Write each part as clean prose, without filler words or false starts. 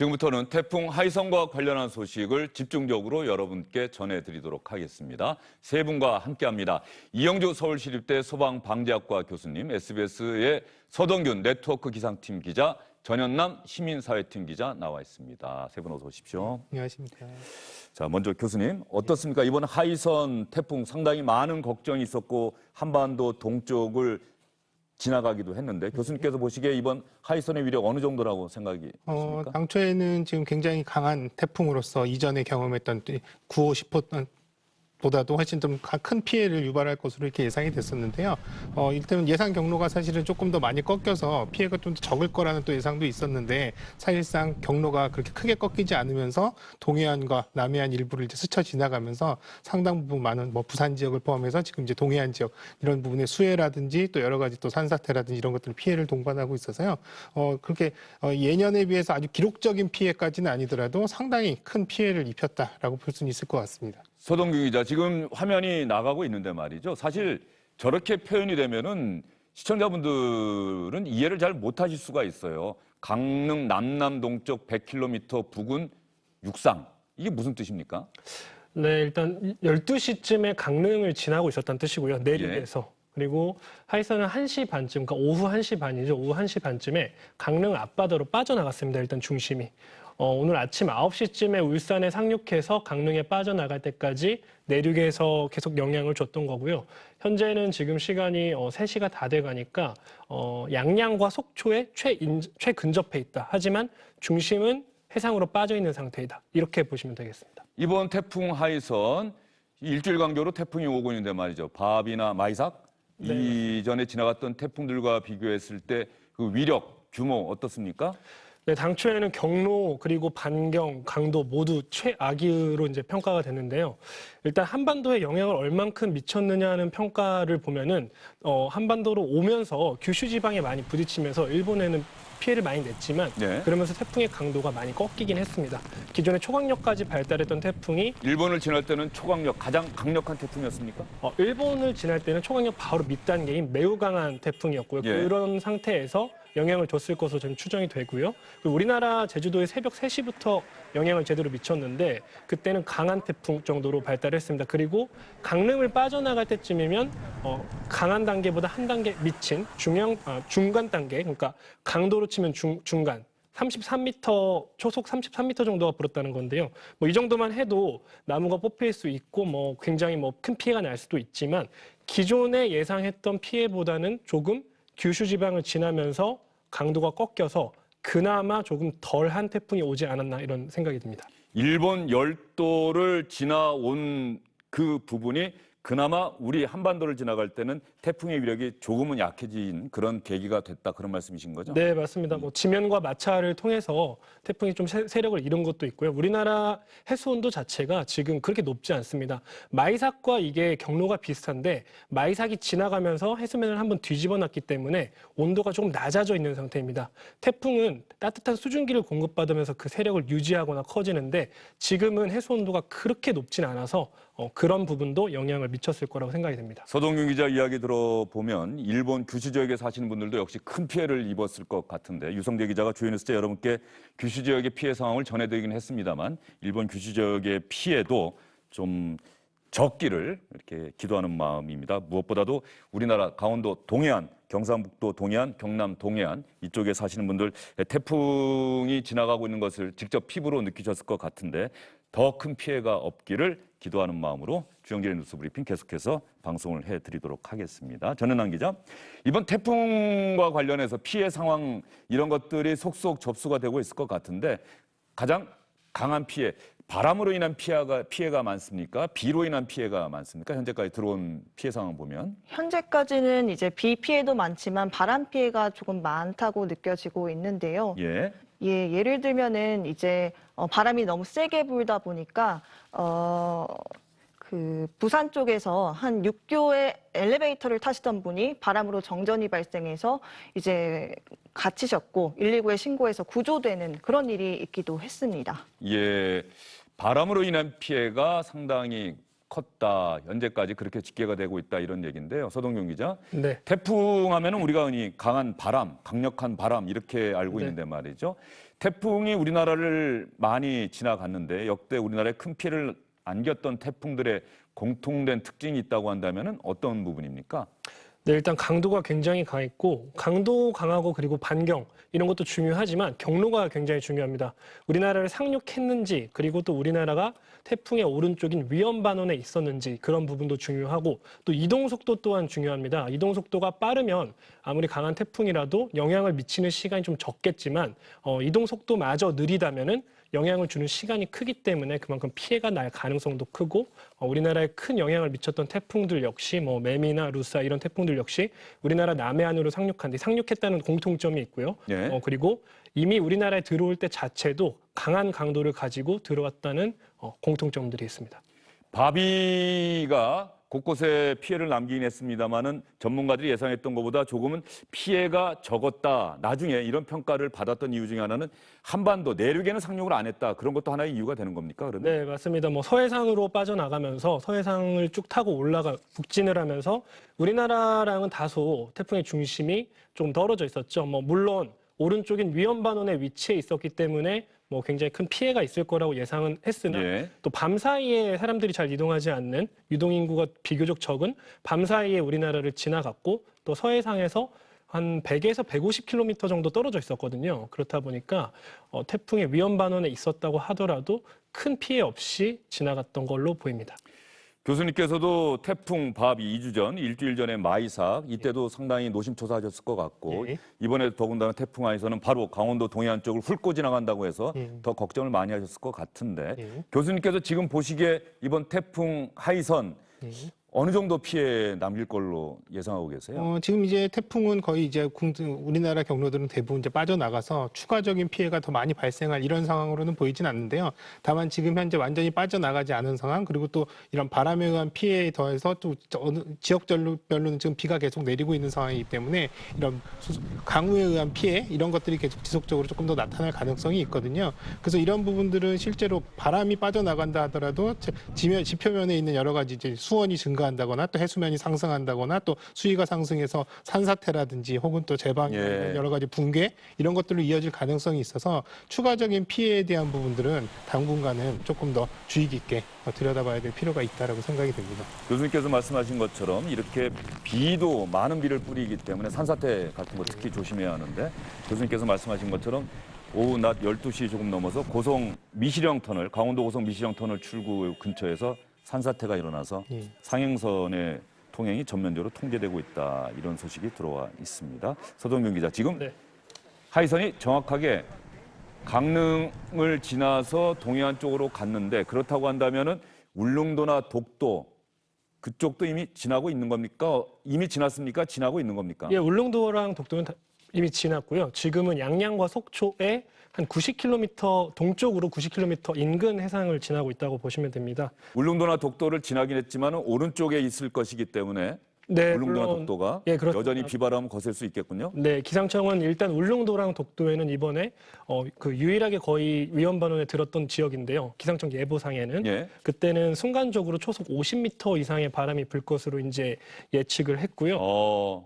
지금부터는 태풍 하이선과 관련한 소식을 집중적으로 여러분께 전해드리도록 하겠습니다. 세 분과 함께합니다. 이영주 서울시립대 소방방재학과 교수님, SBS의 서동균 네트워크 기상팀 기자, 전현남 시민사회팀 기자 나와 있습니다. 세 분 어서 오십시오. 안녕하십니까. 자, 먼저 교수님, 어떻습니까? 이번 하이선 태풍 상당히 많은 걱정이 있었고 한반도 동쪽을 지나가기도 했는데 교수님께서 보시기에 이번 하이선의 위력 어느 정도라고 생각이 드십니까? 당초에는 지금 굉장히 강한 태풍으로서 이전에 경험했던 9호, 10호 보다도 훨씬 좀 큰 피해를 유발할 것으로 이렇게 예상이 됐었는데요. 이를테면 예상 경로가 사실은 조금 더 많이 꺾여서 피해가 좀 더 적을 거라는 또 예상도 있었는데 사실상 경로가 그렇게 크게 꺾이지 않으면서 동해안과 남해안 일부를 이제 스쳐 지나가면서 상당 부분 많은 부산 지역을 포함해서 지금 이제 동해안 지역 이런 부분의 수해라든지 또 여러 가지 또 산사태라든지 이런 것들 피해를 동반하고 있어서요. 그렇게 예년에 비해서 아주 기록적인 피해까지는 아니더라도 상당히 큰 피해를 입혔다라고 볼 수는 있을 것 같습니다. 서동균 기자, 지금 화면이 나가고 있는데 말이죠. 사실 저렇게 표현이 되면은 시청자분들은 이해를 잘 못하실 수가 있어요. 강릉 남남 동쪽 100km 부근 육상. 이게 무슨 뜻입니까? 네, 일단 12시쯤에 강릉을 지나고 있었다는 뜻이고요. 내륙에서. 그리고 하이선은 1시 반쯤, 그러니까 오후 1시 반이죠. 오후 1시 반쯤에 강릉 앞바다로 빠져나갔습니다. 일단 중심이. 오늘 아침 9시쯤에 울산에 상륙해서 강릉에 빠져나갈 때까지 내륙에서 계속 영향을 줬던 거고요. 현재는 지금 시간이 3시가 다 돼가니까 양양과 속초에 최근접해 있다. 하지만 중심은 해상으로 빠져 있는 상태이다. 이렇게 보시면 되겠습니다. 이번 태풍 하이선 일주일 간격으로 태풍이 오고 있는데 말이죠. 바비나 마이삭 네. 이전에 지나갔던 태풍들과 비교했을 때 그 위력, 규모 어떻습니까? 네, 당초에는 경로 그리고 반경, 강도 모두 최악으로 이제 평가가 됐는데요. 일단 한반도에 영향을 얼만큼 미쳤느냐는 평가를 보면은 한반도로 오면서 규슈 지방에 많이 부딪히면서 일본에는 피해를 많이 냈지만 네. 그러면서 태풍의 강도가 많이 꺾이긴 했습니다. 기존에 초강력까지 발달했던 태풍이 일본을 지날 때는 초강력, 가장 강력한 태풍이었습니까? 일본을 지날 때는 초강력 바로 밑단계인 매우 강한 태풍이었고요. 예. 그런 상태에서 영향을 줬을 것으로 저는 추정이 되고요. 그리고 우리나라 제주도에 새벽 3시부터 영향을 제대로 미쳤는데 그때는 강한 태풍 정도로 발달했습니다. 그리고 강릉을 빠져나갈 때쯤이면 강한 단계보다 한 단계 미친 중간 단계, 그러니까 강도로 치면 중간. 33m, 초속 33m 정도가 불었다는 건데요. 이 정도만 해도 나무가 뽑힐 수 있고 굉장히 큰 피해가 날 수도 있지만 기존에 예상했던 피해보다는 조금 규슈 지방을 지나면서 강도가 꺾여서 그나마 조금 덜한 태풍이 오지 않았나 이런 생각이 듭니다. 일본 열도를 지나온 그 부분이 그나마 우리 한반도를 지나갈 때는 태풍의 위력이 조금은 약해진 그런 계기가 됐다, 그런 말씀이신 거죠? 네, 맞습니다. 지면과 마찰을 통해서 태풍이 좀 세력을 잃은 것도 있고요. 우리나라 해수 온도 자체가 지금 그렇게 높지 않습니다. 마이삭과 이게 경로가 비슷한데 마이삭이 지나가면서 해수면을 한번 뒤집어 놨기 때문에 온도가 조금 낮아져 있는 상태입니다. 태풍은 따뜻한 수증기를 공급받으면서 그 세력을 유지하거나 커지는데 지금은 해수 온도가 그렇게 높진 않아서 그런 부분도 영향을 미쳤을 거라고 생각이 됩니다. 서동균 기자 이야기 들어보면 일본 규슈 지역에 사시는 분들도 역시 큰 피해를 입었을 것 같은데 유성대 기자가 주요뉴스 때 여러분께 규슈 지역의 피해 상황을 전해드리긴 했습니다만 일본 규슈 지역의 피해도 좀 적기를 이렇게 기도하는 마음입니다. 무엇보다도 우리나라 강원도 동해안, 경상북도 동해안, 경남 동해안 이쪽에 사시는 분들 태풍이 지나가고 있는 것을 직접 피부로 느끼셨을 것 같은데 더 큰 피해가 없기를 기도하는 마음으로 주영길의 뉴스브리핑 계속해서 방송을 해드리도록 하겠습니다. 전현남 기자, 이번 태풍과 관련해서 피해 상황 이런 것들이 속속 접수가 되고 있을 것 같은데 가장 강한 피해, 바람으로 인한 피해가 많습니까? 비로 인한 피해가 많습니까? 현재까지 들어온 피해 상황 보면. 현재까지는 이제 비 피해도 많지만 바람 피해가 조금 많다고 느껴지고 있는데요. 예. 예를 들면은 이제 바람이 너무 세게 불다 보니까 그 부산 쪽에서 한 6교의 엘리베이터를 타시던 분이 바람으로 정전이 발생해서 이제 갇히셨고 119에 신고해서 구조되는 그런 일이 있기도 했습니다. 예. 바람으로 인한 피해가 상당히 컸다. 현재까지 그렇게 집계가 되고 있다. 이런 얘기인데요. 서동균 기자. 네. 태풍 하면은 우리가 흔히 강한 바람, 강력한 바람 이렇게 알고 네. 있는데 말이죠. 태풍이 우리나라를 많이 지나갔는데 역대 우리나라에 큰 피해를 안겼던 태풍들의 공통된 특징이 있다고 한다면 어떤 부분입니까? 네, 일단 강도가 굉장히 강했고 강도 강하고 그리고 반경 이런 것도 중요하지만 경로가 굉장히 중요합니다. 우리나라를 상륙했는지 그리고 또 우리나라가 태풍의 오른쪽인 위험 반원에 있었는지 그런 부분도 중요하고 또 이동 속도 또한 중요합니다. 이동 속도가 빠르면 아무리 강한 태풍이라도 영향을 미치는 시간이 좀 적겠지만 이동 속도마저 느리다면은 영향을 주는 시간이 크기 때문에 그만큼 피해가 날 가능성도 크고 우리나라에 큰 영향을 미쳤던 태풍들 역시 뭐 매미나 루사 이런 태풍들 역시 우리나라 남해안으로 상륙했다는 공통점이 있고요. 예. 그리고 이미 우리나라에 들어올 때 자체도 강한 강도를 가지고 들어왔다는 공통점들이 있습니다. 바비가 곳곳에 피해를 남기긴 했습니다마는 전문가들이 예상했던 것보다 조금은 피해가 적었다. 나중에 이런 평가를 받았던 이유 중에 하나는 한반도 내륙에는 상륙을 안 했다. 그런 것도 하나의 이유가 되는 겁니까? 그러면? 네, 맞습니다. 뭐 서해상으로 빠져나가면서 서해상을 쭉 타고 북진을 하면서 우리나라랑은 다소 태풍의 중심이 좀 떨어져 있었죠. 뭐 물론 오른쪽인 위험 반원에 위치해 있었기 때문에 뭐 굉장히 큰 피해가 있을 거라고 예상은 했으나 예. 또 밤 사이에 사람들이 잘 이동하지 않는 유동 인구가 비교적 적은 밤 사이에 우리나라를 지나갔고 또 서해상에서 한 100에서 150km 정도 떨어져 있었거든요. 그렇다 보니까 태풍의 위험 반원에 있었다고 하더라도 큰 피해 없이 지나갔던 걸로 보입니다. 교수님께서도 태풍 바비 2주 전, 일주일 전에 마이삭 이때도 상당히 노심초사하셨을 것 같고 예. 이번에 더군다나 태풍 하에서는 바로 강원도 동해안 쪽을 훑고 지나간다고 해서 더 걱정을 많이 하셨을 것 같은데 예. 교수님께서 지금 보시기에 이번 태풍 하이선 어느 정도 피해 남길 걸로 예상하고 계세요? 지금 이제 태풍은 거의 이제 우리나라 경로들은 대부분 이제 빠져나가서 추가적인 피해가 더 많이 발생할 이런 상황으로는 보이진 않는데요. 다만 지금 현재 완전히 빠져나가지 않은 상황 그리고 또 이런 바람에 의한 피해에 더해서 또 어느 지역별로는 지금 비가 계속 내리고 있는 상황이기 때문에 이런 강우에 의한 피해 이런 것들이 계속 지속적으로 조금 더 나타날 가능성이 있거든요. 그래서 이런 부분들은 실제로 바람이 빠져나간다 하더라도 지표면에 있는 여러 가지 이제 수온이 증가한다거나 또 해수면이 상승한다거나 또 수위가 상승해서 산사태라든지 혹은 또 제방이나 예. 여러 가지 붕괴 이런 것들로 이어질 가능성이 있어서 추가적인 피해에 대한 부분들은 당분간은 조금 더 주의 깊게 들여다봐야 될 필요가 있다라고 생각이 됩니다. 교수님께서 말씀하신 것처럼 이렇게 비도 많은 비를 뿌리기 때문에 산사태 같은 거 특히 조심해야 하는데 교수님께서 말씀하신 것처럼 오후 낮 12시 조금 넘어서 강원도 고성 미시령 터널 출구 근처에서 산사태가 일어나서 예. 상행선의 통행이 전면적으로 통제되고 있다. 이런 소식이 들어와 있습니다. 서동균 기자, 지금 네. 하이선이 정확하게 강릉을 지나서 동해안 쪽으로 갔는데 그렇다고 한다면은 울릉도나 독도 그쪽도 이미 지나고 있는 겁니까? 이미 지났습니까? 지나고 있는 겁니까? 예, 울릉도랑 독도는 이미 지났고요. 지금은 양양과 속초에 한 90km 동쪽으로 90km 인근 해상을 지나고 있다고 보시면 됩니다. 울릉도나 독도를 지나긴 했지만 오른쪽에 있을 것이기 때문에 네, 울릉도나 물론 독도가 예, 그렇습니다. 여전히 비바람 거셀 수 있겠군요. 네, 기상청은 일단 울릉도랑 독도에는 이번에 유일하게 거의 위험 반원에 들었던 지역인데요. 기상청 예보상에는 예. 그때는 순간적으로 초속 50m 이상의 바람이 불 것으로 이제 예측을 했고요.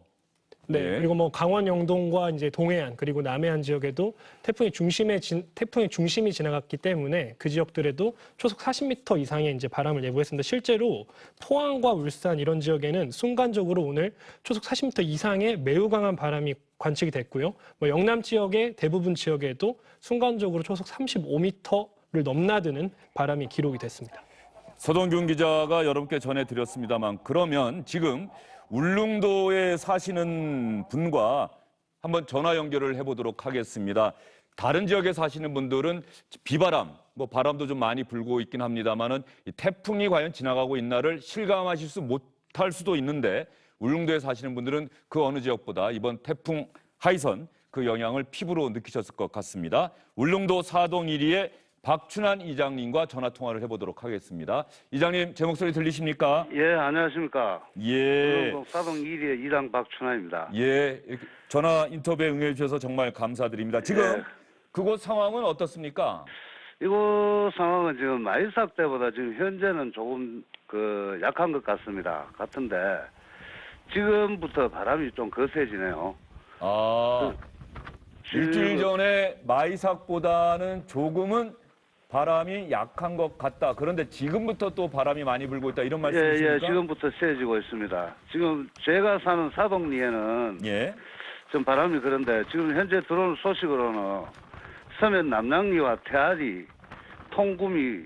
네, 예. 그리고 뭐 강원 영동과 이제 동해안 그리고 남해안 지역에도 태풍의 중심이 지나갔기 때문에 그 지역들에도 초속 40m 이상의 이제 바람을 예보했습니다. 실제로 포항과 울산 이런 지역에는 순간적으로 오늘 초속 40m 이상의 매우 강한 바람이 관측이 됐고요. 뭐 영남 지역의 대부분 지역에도 순간적으로 초속 35m를 넘나드는 바람이 기록이 됐습니다. 서동균 기자가 여러분께 전해드렸습니다만 그러면 지금 울릉도에 사시는 분과 한번 전화 연결을 해보도록 하겠습니다. 다른 지역에 사시는 분들은 비바람, 뭐 바람도 좀 많이 불고 있긴 합니다만은 이 태풍이 과연 지나가고 있나를 실감하실 못할 수도 있는데 울릉도에 사시는 분들은 그 어느 지역보다 이번 태풍 하이선 그 영향을 피부로 느끼셨을 것 같습니다. 울릉도 사동 1위의 박춘환 이장님과 전화 통화를 해보도록 하겠습니다. 이장님, 제 목소리 들리십니까? 예, 안녕하십니까. 예. 사동 1위의 이당 박춘환입니다. 예. 이렇게 전화 인터뷰에 응해 주셔서 정말 감사드립니다. 지금 예. 그곳 상황은 어떻습니까? 이곳 상황은 지금 마이삭 때보다 지금 현재는 조금 약한 것 같은데 지금부터 바람이 좀 거세지네요. 일주일 전에 마이삭보다는 조금은 바람이 약한 것 같다. 그런데 지금부터 또 바람이 많이 불고 있다. 이런 말씀이십니까? 예, 지금부터 세지고 있습니다. 지금 제가 사는 사동리에는 예. 좀 바람이 그런데 지금 현재 들어오는 소식으로는 서면 남양리와 태아리, 통구미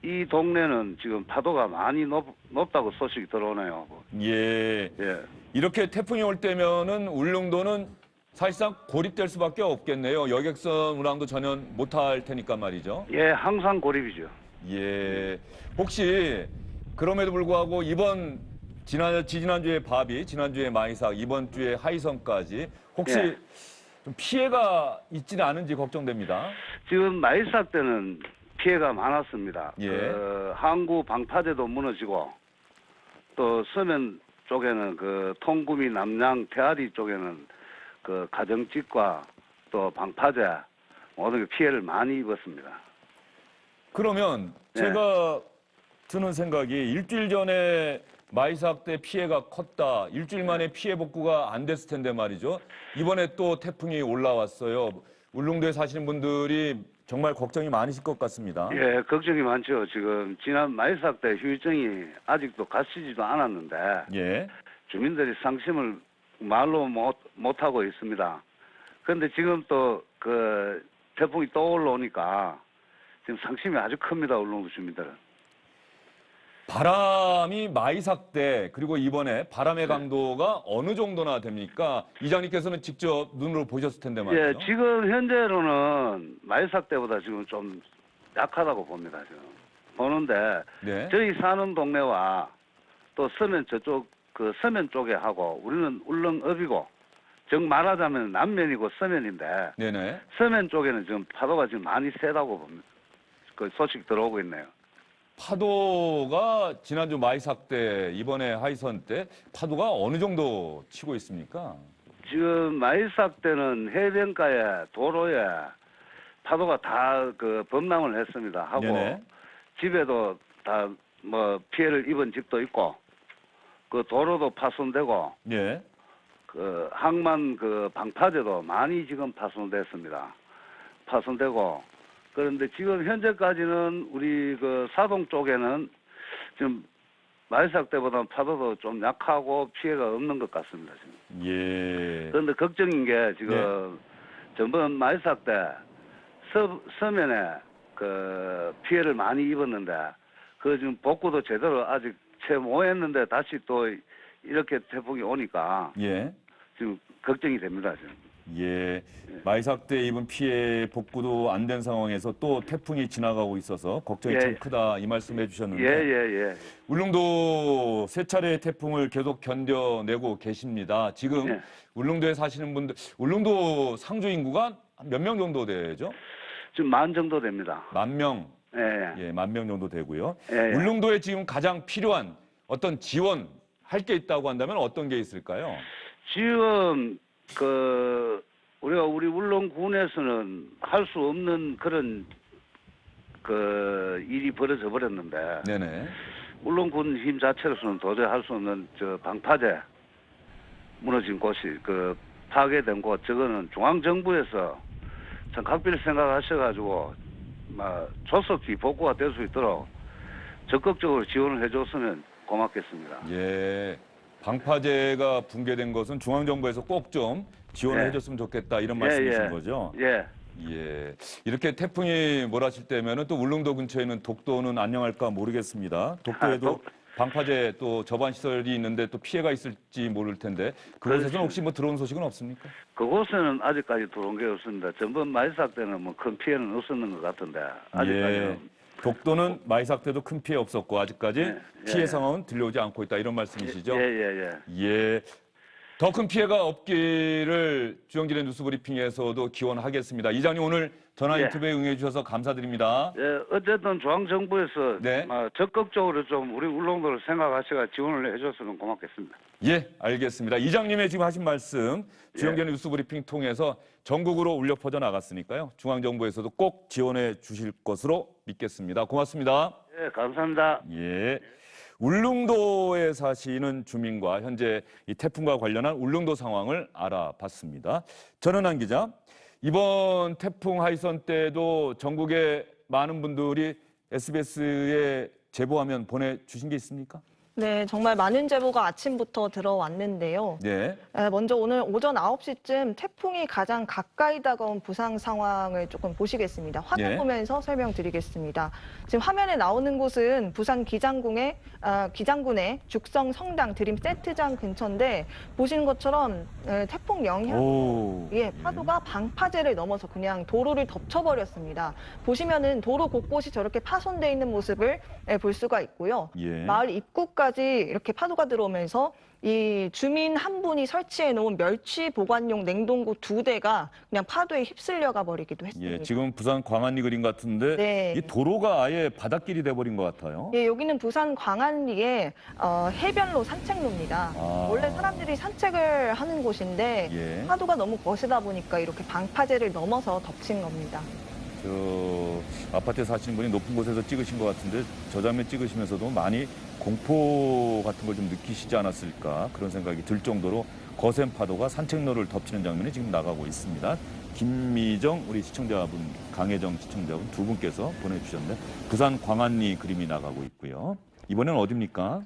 이 동네는 지금 파도가 많이 높다고 소식이 들어오네요. 예. 예. 이렇게 태풍이 올 때면은 울릉도는 사실상 고립될 수밖에 없겠네요. 여객선 운항도 전혀 못할 테니까 말이죠. 예, 항상 고립이죠. 예. 혹시 그럼에도 불구하고 이번 지난주에 바비, 지난주에 마이삭, 이번 주에 하이성까지 혹시 예. 좀 피해가 있지는 않은지 걱정됩니다. 지금 마이삭 때는 피해가 많았습니다. 예. 그 항구 방파제도 무너지고 또 서면 쪽에는 그 통구미 남양 태아리 쪽에는 그 가정집과 또 방파제 모든 피해를 많이 입었습니다. 그러면 네. 제가 드는 생각이 일주일 전에 마이삭 때 피해가 컸다. 일주일 만에 피해 복구가 안 됐을 텐데 말이죠. 이번에 또 태풍이 올라왔어요. 울릉도에 사시는 분들이 정말 걱정이 많으실 것 같습니다. 예, 걱정이 많죠. 지금 지난 마이삭 때 휴일증이 아직도 가시지도 않았는데 예. 주민들이 상심을 말로 못하고 있습니다. 그런데 지금 또 그 태풍이 또 올라오니까 지금 상심이 아주 큽니다. 울릉도 주민들은. 바람이 마이삭 때 그리고 이번에 네. 바람의 강도가 어느 정도나 됩니까? 이장님께서는 직접 눈으로 보셨을 텐데 말이죠. 예, 지금 현재로는 마이삭 때보다 지금 좀 약하다고 봅니다. 지금 보는데 네. 저희 사는 동네와 또 서면 저쪽 그 서면 쪽에 하고 우리는 울릉읍이고 즉 말하자면 남면이고 서면인데 네네. 서면 쪽에는 지금 파도가 지금 많이 세다고 봅니다. 그 소식 들어오고 있네요. 파도가 지난주 마이삭 때 이번에 하이선 때 파도가 어느 정도 치고 있습니까? 지금 마이삭 때는 해변가에 도로에 파도가 다 그 범람을 했습니다. 하고 네네. 집에도 다 뭐 피해를 입은 집도 있고 그 도로도 파손되고 예. 그 항만 그 방파제도 많이 지금 파손됐습니다. 파손되고 그런데 지금 현재까지는 우리 그 사동 쪽에는 지금 마이삭 때보다 파도도 좀 약하고 피해가 없는 것 같습니다. 지금. 예. 그런데 걱정인 게 지금 전번 마이삭 때 서면에 그 피해를 많이 입었는데 그 지금 복구도 제대로 아직 채 못했는데 다시 또 이렇게 태풍이 오니까 예. 지금 걱정이 됩니다. 지금. 예. 마이삭 때 입은 피해 복구도 안 된 상황에서 또 태풍이 지나가고 있어서 걱정이 예. 참 크다 이 말씀해 주셨는데 예. 울릉도 세 차례의 태풍을 계속 견뎌내고 계십니다. 지금 예. 울릉도에 사시는 분들 울릉도 상주 인구가 몇 명 정도 되죠? 지금 10,000 정도 됩니다. 10,000명. 예. 예, 10,000명 정도 되고요. 예. 울릉도에 지금 가장 필요한 어떤 지원 할 게 있다고 한다면 어떤 게 있을까요? 지금 우리 울릉군에서는 할 수 없는 그런 그 일이 벌어져 버렸는데 네네. 울릉군 힘 자체로서는 도저히 할 수 없는 저 방파제 무너진 곳이 그 파괴된 곳 저거는 중앙 정부에서 참 각별 생각하셔가지고 막 조속히 복구가 될 수 있도록 적극적으로 지원을 해줬으면 고맙겠습니다. 예. 방파제가 붕괴된 것은 중앙정부에서 꼭 좀 지원을 예. 해줬으면 좋겠다 이런 말씀이신 거죠? 예. 예. 이렇게 태풍이 몰아칠 때면은 또 울릉도 근처에 있는 독도는 안녕할까 모르겠습니다. 독도에도 방파제 또 저반 시설이 있는데 또 피해가 있을지 모를 텐데 그곳에서는 그렇죠. 혹시 뭐 들어온 소식은 없습니까? 그곳에는 아직까지 들어온 게 없습니다. 전번 마이삭 때는 뭐 큰 피해는 없었는 것 같은데 아직까지는 예. 독도는 마이삭 때도 큰 피해 없었고 아직까지 예, 피해 예. 상황은 들려오지 않고 있다 이런 말씀이시죠? 예. 예. 더 큰 피해가 없기를 주영진의 뉴스브리핑에서도 기원하겠습니다. 이장님 오늘 전화 예. 인터뷰에 응해주셔서 감사드립니다. 예, 어쨌든 중앙정부에서 네. 적극적으로 좀 우리 울릉도를 생각하시가 지원을 해줬으면 고맙겠습니다. 예, 알겠습니다. 이장님의 지금 하신 말씀 주영진의 예. 뉴스브리핑 통해서 전국으로 울려 퍼져 나갔으니까요. 중앙정부에서도 꼭 지원해 주실 것으로 믿겠습니다. 고맙습니다. 예, 감사합니다. 예. 울릉도에 사시는 주민과 현재 이 태풍과 관련한 울릉도 상황을 알아봤습니다. 전현한 기자, 이번 태풍 하이선 때도 전국에 많은 분들이 SBS에 제보하면 보내주신 게 있습니까? 네, 정말 많은 제보가 아침부터 들어왔는데요. 네. 먼저 오늘 오전 9시쯤 태풍이 가장 가까이 다가온 부상 상황을 조금 보시겠습니다. 화면 예. 보면서 설명드리겠습니다. 지금 화면에 나오는 곳은 부산 기장군의 죽성 성당 드림 세트장 근처인데 보시는 것처럼 태풍 영향 오. 파도가 방파제를 넘어서 그냥 도로를 덮쳐버렸습니다. 보시면은 도로 곳곳이 저렇게 파손돼 있는 모습을 볼 수가 있고요. 예. 마을 입구까지 이렇게 파도가 들어오면서 이 주민 한 분이 설치해 놓은 멸치 보관용 냉동고 2대가 그냥 파도에 휩쓸려가 버리기도 했습니다. 예, 지금 부산 광안리 그림 같은데 네. 이 도로가 아예 바닷길이 돼버린 것 같아요. 예, 여기는 부산 광안리의 해변로 산책로입니다. 아. 원래 사람들이 산책을 하는 곳인데 예. 파도가 너무 거세다 보니까 이렇게 방파제를 넘어서 덮친 겁니다. 저 아파트에 사시는 분이 높은 곳에서 찍으신 것 같은데 저 장면 찍으시면서도 많이 공포 같은 걸 좀 느끼시지 않았을까 그런 생각이 들 정도로 거센 파도가 산책로를 덮치는 장면이 지금 나가고 있습니다. 김미정 우리 시청자분, 강혜정 시청자분 두 분께서 보내주셨는데 부산 광안리 그림이 나가고 있고요. 이번엔 어디입니까?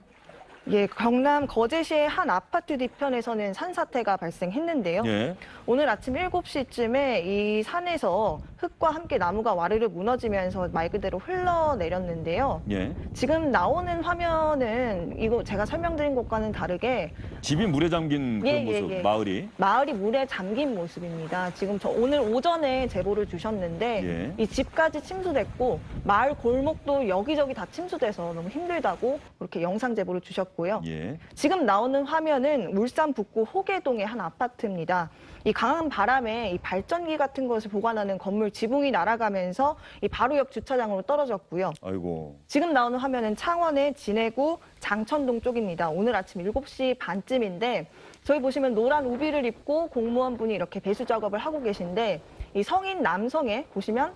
예, 경남 거제시의 한 아파트 뒤편에서는 산사태가 발생했는데요. 예. 오늘 아침 7시쯤에 이 산에서 흙과 함께 나무가 와르르 무너지면서 말 그대로 흘러내렸는데요. 예. 지금 나오는 화면은 이거 제가 설명드린 것과는 다르게 집이 물에 잠긴 그런 예, 모습, 예. 마을이. 마을이 물에 잠긴 모습입니다. 지금 저 오늘 오전에 제보를 주셨는데 예. 이 집까지 침수됐고 마을 골목도 여기저기 다 침수돼서 너무 힘들다고 그렇게 영상 제보를 주셨고요. 예. 지금 나오는 화면은 울산 북구 호계동의 한 아파트입니다. 이 강한 바람에 이 발전기 같은 것을 보관하는 건물 지붕이 날아가면서 이 바로 옆 주차장으로 떨어졌고요. 아이고. 지금 나오는 화면은 창원의 진해구 장천동 쪽입니다. 오늘 아침 7시 반쯤인데 저희 보시면 노란 우비를 입고 공무원분이 이렇게 배수 작업을 하고 계신데 이 성인 남성의 보시면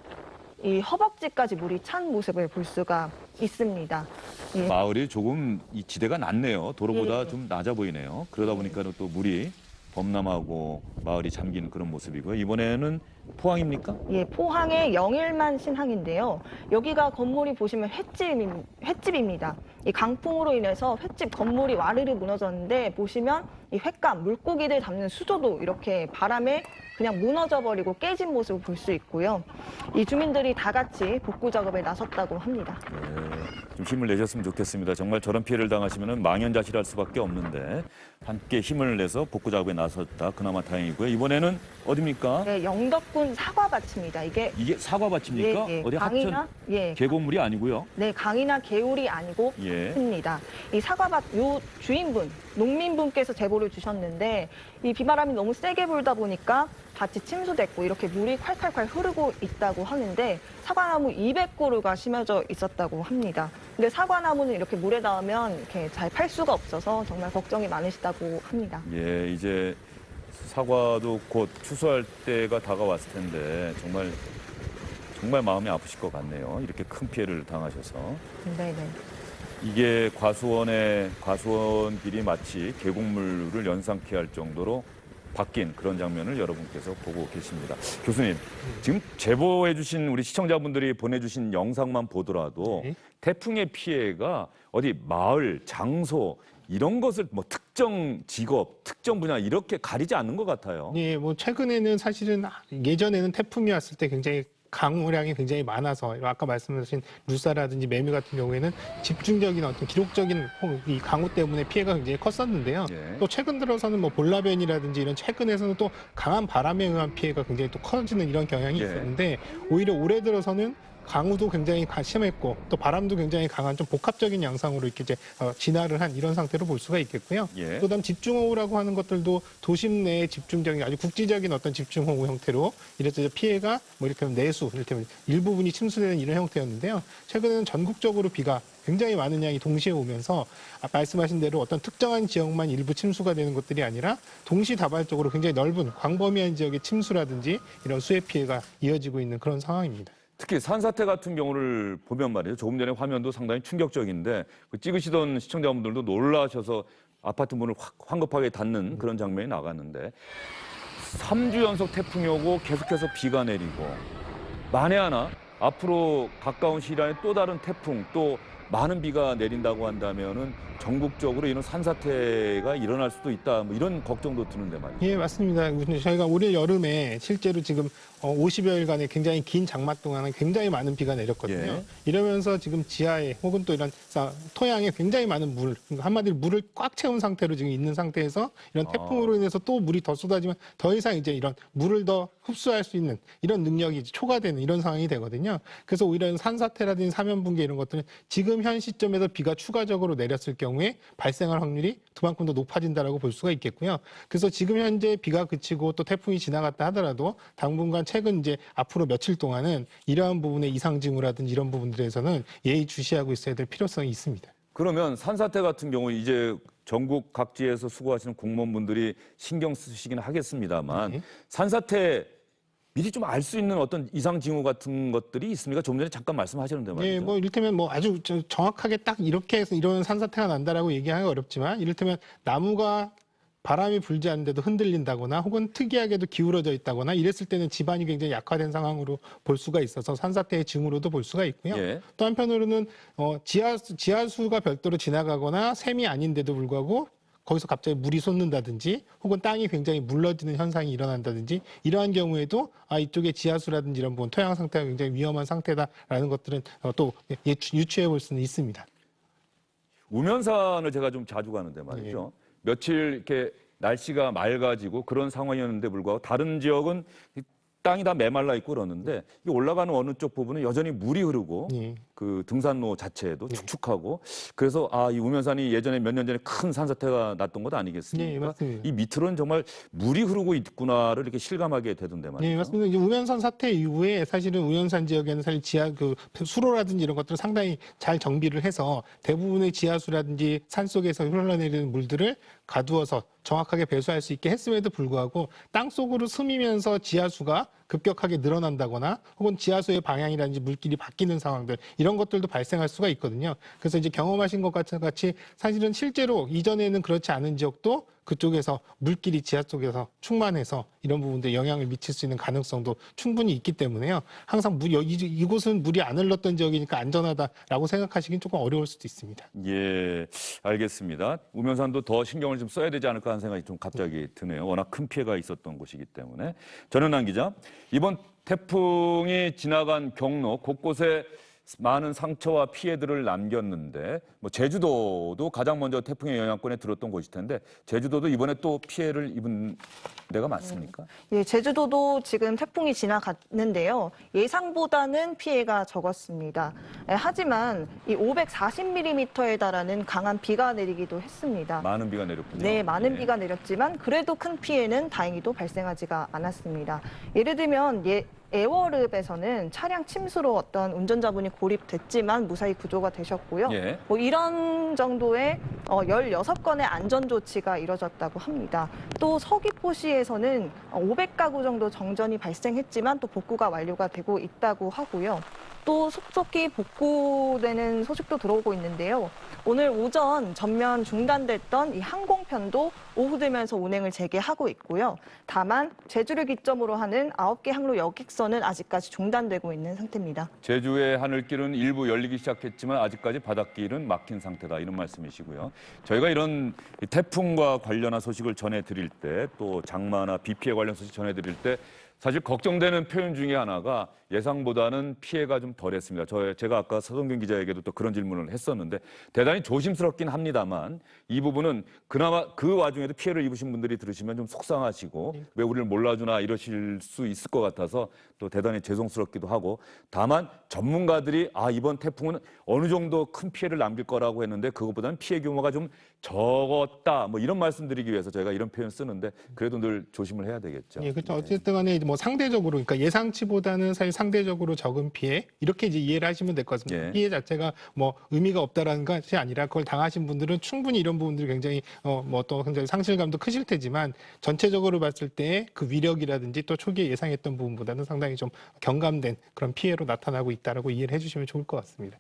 이 허벅지까지 물이 찬 모습을 볼 수가 있습니다. 예. 마을이 조금 이 지대가 낮네요. 도로보다 예. 좀 낮아 보이네요. 그러다 보니까 또 물이 범람하고 마을이 잠긴 그런 모습이고요. 이번에는 포항입니까? 예, 포항의 영일만 신항인데요. 여기가 건물이 보시면 횟집입니다. 이 강풍으로 인해서 횟집 건물이 와르르 무너졌는데 보시면 이 횟감, 물고기들 담는 수조도 이렇게 바람에 그냥 무너져 버리고 깨진 모습을 볼 수 있고요. 이 주민들이 다 같이 복구 작업에 나섰다고 합니다. 네, 좀 힘을 내셨으면 좋겠습니다. 정말 저런 피해를 당하시면 망연자실할 수밖에 없는데 함께 힘을 내서 복구 작업에 나섰다. 그나마 다행이고요. 이번에는 어디입니까? 네, 영덕군 사과밭입니다. 이게 이게 사과밭입니까? 어디 강이나 합천 계곡물이 아니고요. 네, 강이나 개울이 아니고 예. 입니다. 이 사과밭 요 주인분, 농민분께서 제보를 주셨는데 이 비바람이 너무 세게 불다 보니까 밭이 침수됐고 이렇게 물이 콸콸콸 흐르고 있다고 하는데 사과나무 200그루가 심어져 있었다고 합니다. 근데 사과나무는 이렇게 물에 닿으면 이렇게 잘 팔 수가 없어서 정말 걱정이 많으시다고 합니다. 예, 이제 사과도 곧 추수할 때가 다가왔을 텐데 정말 마음이 아프실 것 같네요. 이렇게 큰 피해를 당하셔서. 네네. 이게 과수원 길이 마치 계곡물을 연상케 할 정도로 바뀐 그런 장면을 여러분께서 보고 계십니다. 교수님, 지금 제보해 주신 우리 시청자분들이 보내주신 영상만 보더라도 네. 태풍의 피해가 어디 마을, 장소 이런 것을 뭐 특정 직업, 특정 분야 이렇게 가리지 않는 것 같아요. 예, 뭐 최근에는 사실은 예전에는 태풍이 왔을 때 굉장히 강우량이 굉장히 많아서 아까 말씀하신 루사라든지 매미 같은 경우에는 집중적인 어떤 기록적인 이 강우 때문에 피해가 굉장히 컸었는데요. 예. 또 최근 들어서는 뭐 볼라변이라든지 이런 최근에서는 또 강한 바람에 의한 피해가 굉장히 또 커지는 이런 경향이 예. 있었는데 오히려 올해 들어서는 강우도 굉장히 심했고 또 바람도 굉장히 강한 좀 복합적인 양상으로 이렇게 이제 진화를 한 이런 상태로 볼 수가 있겠고요. 예. 또 다음 집중호우라고 하는 것들도 도심 내의 집중적인 아주 국지적인 어떤 집중호우 형태로 이래서 피해가 뭐 이렇게 하면 내수 이렇게 일부분이 침수되는 이런 형태였는데요. 최근에는 전국적으로 비가 굉장히 많은 양이 동시에 오면서 아까 말씀하신 대로 어떤 특정한 지역만 일부 침수가 되는 것들이 아니라 동시다발적으로 굉장히 넓은 광범위한 지역의 침수라든지 이런 수해 피해가 이어지고 있는 그런 상황입니다. 특히 산사태 같은 경우를 보면 말이에요. 조금 전에 화면도 상당히 충격적인데 그 찍으시던 시청자분들도 놀라셔서 아파트 문을 황급하게 닫는 그런 장면이 나갔는데 3주 연속 태풍이 오고 계속해서 비가 내리고 만에 하나 앞으로 가까운 시일 안에 또 다른 태풍 또 많은 비가 내린다고 한다면은 전국적으로 이런 산사태가 일어날 수도 있다. 뭐 이런 걱정도 드는데 말이죠. 예, 맞습니다. 저희가 올 여름에 실제로 지금 50여일간의 굉장히 긴 장마 동안은 굉장히 많은 비가 내렸거든요. 예. 이러면서 지금 지하에 혹은 또 이런 토양에 굉장히 많은 물, 한마디로 물을 꽉 채운 상태로 지금 있는 상태에서 이런 태풍으로 인해서 또 물이 더 쏟아지면 더 이상 이제 이런 물을 더 흡수할 수 있는 이런 능력이 이제 초과되는 이런 상황이 되거든요. 그래서 오히려 산사태라든지 사면붕괴 이런 것들은 지금 현 시점에서 비가 추가적으로 내렸을 경우에 발생할 확률이 그만큼 더 높아진다라고 볼 수가 있겠고요. 그래서 지금 현재 비가 그치고 또 태풍이 지나갔다 하더라도 당분간 최근 이제 앞으로 며칠 동안은 이러한 부분의 이상 징후라든지 이런 부분들에서는 예의주시하고 있어야 될 필요성이 있습니다. 그러면 산사태 같은 경우 이제 전국 각지에서 수고하시는 공무원분들이 신경 쓰시긴 하겠습니다만 네. 산사태 미리 좀 알 수 있는 어떤 이상 징후 같은 것들이 있습니까? 좀 전에 잠깐 말씀하셨는데 말이죠. 예, 뭐 이를테면 뭐 아주 정확하게 딱 이렇게 해서 이런 산사태가 난다라고 얘기하기가 어렵지만 이를테면 나무가 바람이 불지 않는데도 흔들린다거나 혹은 특이하게도 기울어져 있다거나 이랬을 때는 지반이 굉장히 약화된 상황으로 볼 수가 있어서 산사태의 징후로도 볼 수가 있고요. 예. 또 한편으로는 지하수가 별도로 지나가거나 샘이 아닌데도 불구하고 거기서 갑자기 물이 솟는다든지 혹은 땅이 굉장히 물러지는 현상이 일어난다든지 이러한 경우에도 이쪽에 지하수라든지 이런 부분 토양 상태가 굉장히 위험한 상태다라는 것들은 또 유추해 볼 수는 있습니다. 우면산을 제가 좀 자주 가는데 말이죠. 며칠 이렇게 날씨가 맑아지고 그런 상황이었는데 불구하고 다른 지역은 땅이 다 메말라 있고 그러는데 이 올라가는 어느 쪽 부분은 여전히 물이 흐르고 예. 그 등산로 자체도 축축하고 그래서 이 우면산이 예전에 몇 년 전에 큰 산사태가 났던 것 아니겠습니까? 네, 맞습니다. 이 밑으로는 정말 물이 흐르고 있구나를 이렇게 실감하게 되던데 말이죠. 네, 맞습니다. 이제 우면산 사태 이후에 사실은 우면산 지역에는 사실 지하 수로라든지 이런 것들을 상당히 잘 정비를 해서 대부분의 지하수라든지 산 속에서 흘러내리는 물들을 가두어서 정확하게 배수할 수 있게 했음에도 불구하고 땅 속으로 스미면서 지하수가 급격하게 늘어난다거나 혹은 지하수의 방향이라든지 물길이 바뀌는 상황들 이런 것들도 발생할 수가 있거든요. 그래서 이제 경험하신 것 같이 사실은 실제로 이전에는 그렇지 않은 지역도 그쪽에서 물길이 지하 쪽에서 충만해서 이런 부분들에 영향을 미칠 수 있는 가능성도 충분히 있기 때문에요. 항상 이곳은 물이 안 흘렀던 지역이니까 안전하다라고 생각하시긴 조금 어려울 수도 있습니다. 예, 알겠습니다. 우면산도 더 신경을 좀 써야 되지 않을까 하는 생각이 좀 갑자기 드네요. 워낙 큰 피해가 있었던 곳이기 때문에. 전현남 기자, 이번 태풍이 지나간 경로 곳곳에 많은 상처와 피해들을 남겼는데 뭐 제주도도 가장 먼저 태풍의 영향권에 들었던 곳일 텐데 제주도도 이번에 또 피해를 입은 데가 맞습니까? 예, 제주도도 지금 태풍이 지나갔는데요. 예상보다는 피해가 적었습니다. 하지만 이 540mm에 달하는 강한 비가 내리기도 했습니다. 많은 비가 내렸군요. 네, 많은 예. 비가 내렸지만 그래도 큰 피해는 다행히도 발생하지가 않았습니다. 예를 들면 애월읍에서는 차량 침수로 어떤 운전자분이 고립됐지만 무사히 구조가 되셨고요. 예. 뭐 이런 정도의 16건의 안전조치가 이뤄졌다고 합니다. 또 서귀포시에서는 500가구 정도 정전이 발생했지만 또 복구가 완료가 되고 있다고 하고요. 또 속속히 복구되는 소식도 들어오고 있는데요. 오늘 오전 전면 중단됐던 이 항공편도 오후 되면서 운행을 재개하고 있고요. 다만 제주를 기점으로 하는 9개 항로 여객선은 아직까지 중단되고 있는 상태입니다. 제주의 하늘길은 일부 열리기 시작했지만 아직까지 바닷길은 막힌 상태다 이런 말씀이시고요. 저희가 이런 태풍과 관련한 소식을 전해드릴 때 또 장마나 비 피해 관련 소식 전해드릴 때 사실 걱정되는 표현 중에 하나가 예상보다는 피해가 좀 덜했습니다. 제가 아까 서동균 기자에게도 또 그런 질문을 했었는데 대단히 조심스럽긴 합니다만 이 부분은 그나마 그 와중에도 피해를 입으신 분들이 들으시면 좀 속상하시고 왜 우리를 몰라주나 이러실 수 있을 것 같아서 또 대단히 죄송스럽기도 하고 다만 전문가들이 이번 태풍은 어느 정도 큰 피해를 남길 거라고 했는데 그것보다는 피해 규모가 좀 적었다 뭐 이런 말씀드리기 위해서 저희가 이런 표현 쓰는데 그래도 늘 조심을 해야 되겠죠. 예, 그렇죠. 어쨌든 간에 뭐 상대적으로 그러니까 예상치보다는 사실 상대적으로 적은 피해 이렇게 이제 이해를 하시면 될 것 같습니다. 예. 피해 자체가 뭐 의미가 없다라는 것이 아니라 그걸 당하신 분들은 충분히 이런 부분들이 굉장히 뭐 또 굉장히 상실감도 크실 테지만 전체적으로 봤을 때 그 위력이라든지 또 초기에 예상했던 부분보다는 상당히 좀 경감된 그런 피해로 나타나고 있다라고 이해를 해주시면 좋을 것 같습니다.